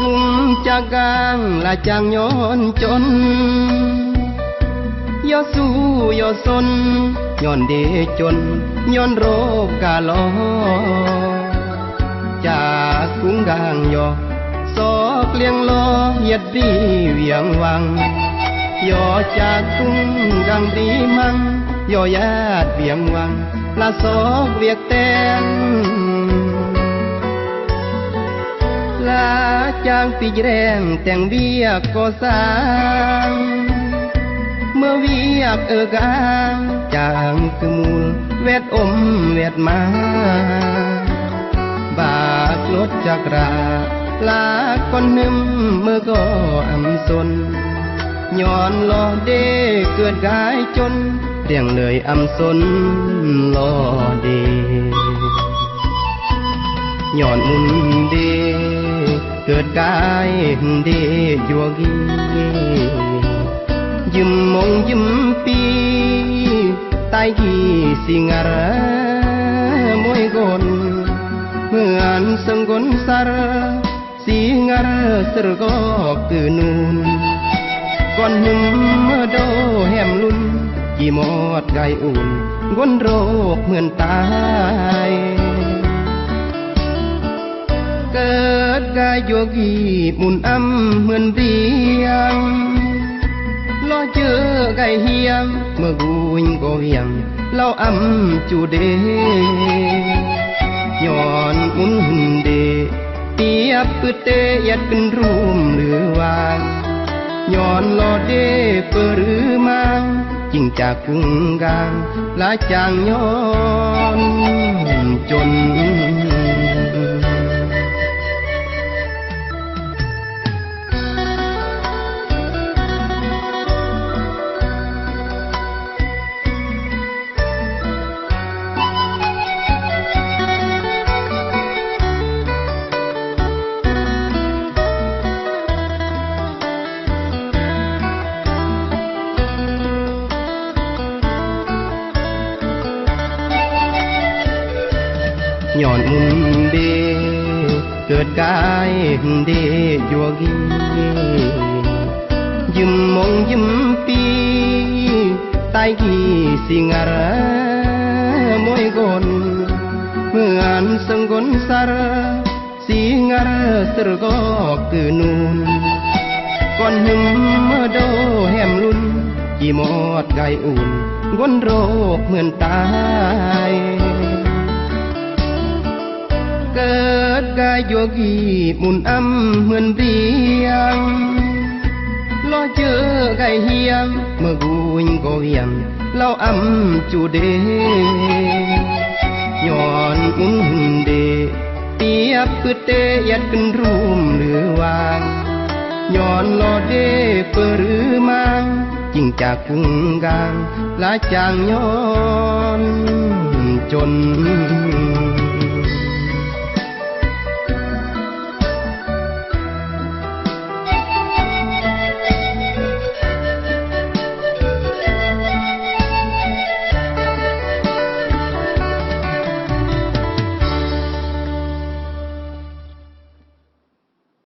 งุมจากกางละจางย้อนจนย่อสู้ย่อสนย้อนเดจนย้อนโรคกาลอจากกรุงกางย่อสอกเลี้ยงลอเหยียดดีเวียงวังย่อจากกรุงกางดีมังย่อญาติเวียงวังละสอกเวียกแตนลาจางปีแรงแต่งเบียกก่อสร้างเมื่อเวียกกลางจางคือมูลเวทอมเวทมาบากรถจักราลาคนหนึ่งเมื่อก็อำสนย้อนลอเดเกิดกายจนเรียงเลยอำสนลอเดย้อนมุนเดเกิดกายเดยัวกียิ้มมงยิ้มปีตายกีสิงารมวยกนเมื่อนสังกนสารสิงารสรก็กือนูนก่อนหนึ่งเมื่อโดแหมลุนกี่มอดไก่อุ่นกนโรคเหมือนตายเกิดกายโยกีมุนอ้ำเหมือนเบียงรอเจอไก่เฮียงเมื่อกูยิงก็เวียงเล่าอ้ำจูเดย้อนมุนเดเปียบปืดเตยัดเป็นรูมหรือวางย้อนรอเดเปหรือมังจิงจากกรุงกางลาจางย้อนจนย้อนมุนเดเกิดกายเดยัวกียิ้มมงยิ้มปีตายกีสิงารมวยกนเมื่อนสังกนสารสิงารสรก็กือนูนก่อนหนึ่งเมื่อโดแหมลุนกี่มอดไก่อุ่นกนโรคเหมือนตายเกิดกายโยกีมุนอ้ำเหมือนเบียงรอเจอไก่เฮียงเมื่อกูยิงก็เวียงเล่าอ้ำจูเดย้อนมุนเดเปียบปืดเตยัดเป็นรูมหรือวางย้อนรอเดเปหรือมังจิงจากกรุงกางลาจางย้อนจน